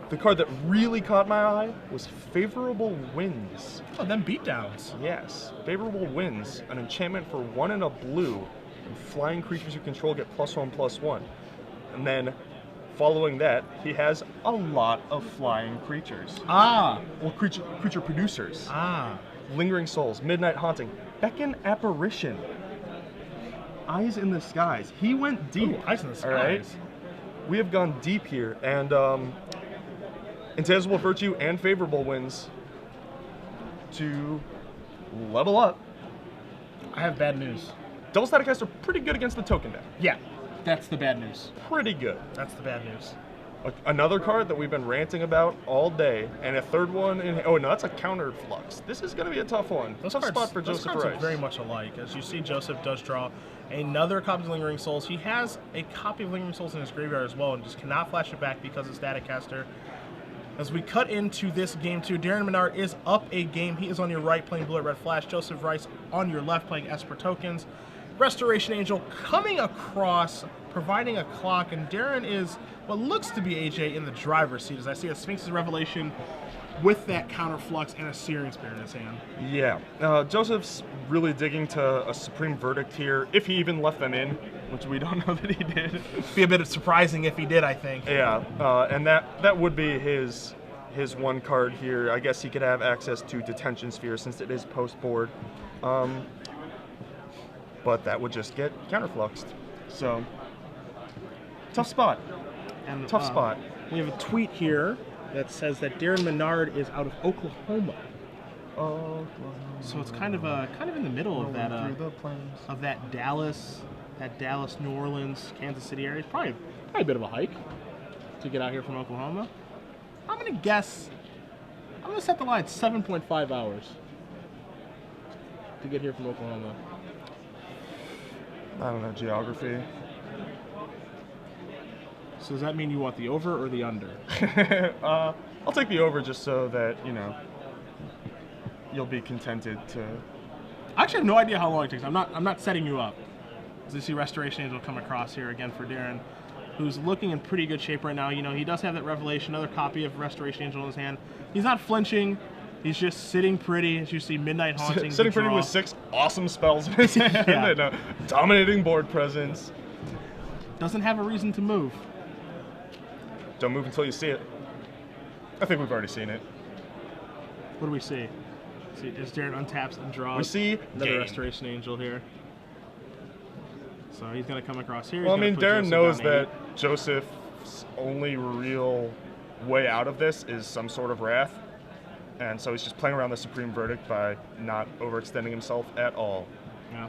the card that really caught my eye was Favorable Winds. Oh, them beatdowns. Yes, Favorable Winds, an enchantment for 1 and a blue, and flying creatures you control get +1/+1. And then, following that, he has a lot of flying creatures. Ah. Well, creature producers. Ah. Lingering Souls, Midnight Haunting, Beckon Apparition, Eyes in the Skies. He went deep. Ooh, Eyes in the Skies. All right? We have gone deep here, and Intangible Virtue and Favorable Winds to level up. I have bad news. Double Static Casts are pretty good against the token deck. Yeah, that's the bad news. Pretty good. That's the bad news. Another card that we've been ranting about all day, and a third one. Oh no, that's a Countered Flux. This is going to be a tough one. Tough spot for Joseph Those cards Rice. are very much alike. As you see, Joseph does draw another copy of Lingering Souls. He has a copy of Lingering Souls in his graveyard as well, and just cannot flash it back because of Static Caster. As we cut into this game two, Darren Menard is up a game. He is on your right playing Blue Red Flash. Joseph Rice on your left playing Esper Tokens. Restoration Angel coming across, providing a clock, and Darren is what looks to be AJ in the driver's seat as I see a Sphinx's Revelation with that counter flux and a Searing Spear in his hand. Yeah, Joseph's really digging to a Supreme Verdict here, if he even left them in, which we don't know that he did. Be a bit surprising if he did, I think. Yeah, and that would be his one card here. I guess he could have access to Detention Sphere since it is post board, but that would just get counterfluxed. So tough spot. And, tough spot. We have a tweet here that says that Darren Menard is out of Oklahoma. So it's kind of in the middle of that Dallas, New Orleans, Kansas City area. It's probably a bit of a hike to get out here from Oklahoma. I'm gonna set the line 7.5 hours to get here from Oklahoma. I don't know, geography. So does that mean you want the over or the under? I'll take the over just so that, you'll be contented to... I actually have no idea how long it takes. I'm not setting you up. As you see Restoration Angel come across here again for Darren, who's looking in pretty good shape right now. He does have that Revelation, another copy of Restoration Angel in his hand. He's not flinching. He's just sitting pretty, as you see Midnight Haunting. Sitting pretty with 6 awesome spells in his hand and a dominating board presence. Doesn't have a reason to move. Don't move until you see it. I think we've already seen it. What do we see? As Darren untaps and draws. We see another game. Restoration Angel here. So he's going to come across here. Well, Darren knows that Joseph's only real way out of this is some sort of Wrath. And so he's just playing around the Supreme Verdict by not overextending himself at all. Yeah.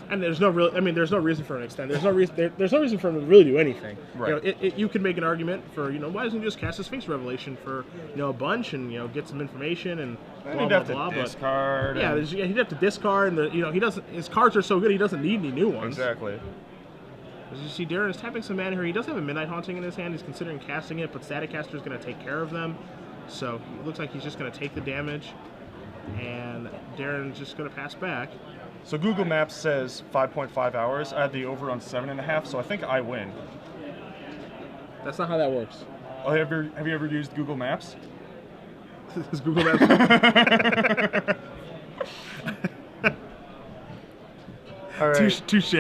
And there's no reason for an extend. There's no reason for him to really do anything. Right. You could make an argument for, why doesn't he just cast a Sphinx Revelation for, a bunch and, get some information and blah, he'd blah, have blah. to discard. Yeah, he'd have to discard, and he doesn't. His cards are so good, he doesn't need any new ones. Exactly. As you see, Darren is tapping some mana here. He does have a Midnight Haunting in his hand. He's considering casting it, but Static Caster is going to take care of them. So it looks like he's just going to take the damage, and Darren's just going to pass back. So Google Maps says 5.5 hours. I had the over on 7.5, so I think I win. That's not how that works. Oh, have you ever used Google Maps? Is Google Maps? All right. Touche.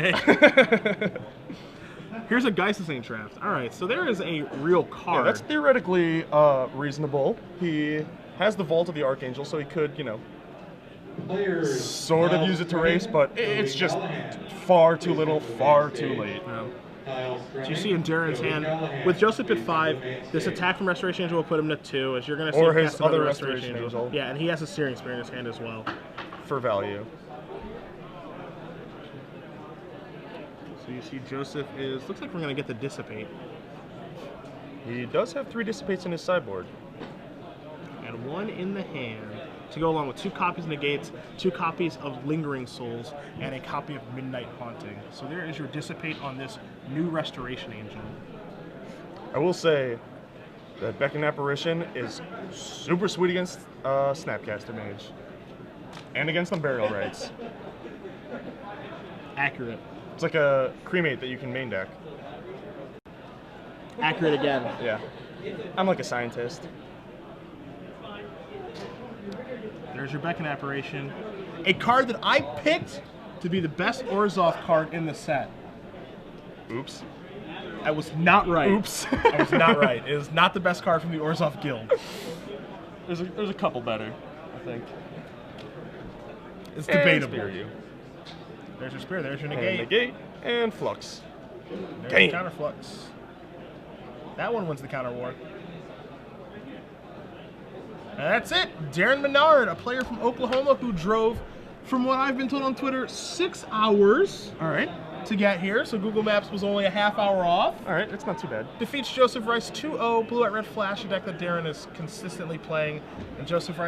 Here's a Geist-Saint Draft. All right, so there is a real card. Yeah, that's theoretically reasonable. He has the Vault of the Archangel, so he could, sort of use it to race, but it's just far too little, far too late. So you see in Darren's hand, with Joseph at 5, this attack from Restoration Angel will put him to 2, as you're going to see or him his cast other another Restoration Angel. Yeah, and he has a Searing Spear in his hand as well. For value. So you see Joseph looks like we're going to get the Dissipate. He does have 3 Dissipates in his sideboard. And 1 in the hand to go along with 2 copies of Negates, 2 copies of Lingering Souls, and a copy of Midnight Haunting. So there is your Dissipate on this new Restoration Angel. I will say that Beckon Apparition is super sweet against Snapcaster Mage. And against Unburial Rites. Accurate. It's like a Cremate that you can main deck. Accurate again. Yeah. I'm like a scientist. There's your Beckon Apparition. A card that I picked to be the best Orzhov card in the set. Oops. I was not right. Oops. I was not right. It is not the best card from the Orzhov Guild. There's a couple better, I think. It's debatable. Spear you. There's your Spear. There's your And Negate. negate and flux. There's Damn. your Counter Flux. That one wins the Counter War. And that's it. Darren Menard, a player from Oklahoma who drove, from what I've been told on Twitter, 6 hours All right. to get here. So Google Maps was only a half hour off. All right. It's not too bad. Defeats Joseph Rice 2-0. Blue-White Red Flash, a deck that Darren is consistently playing. And Joseph Rice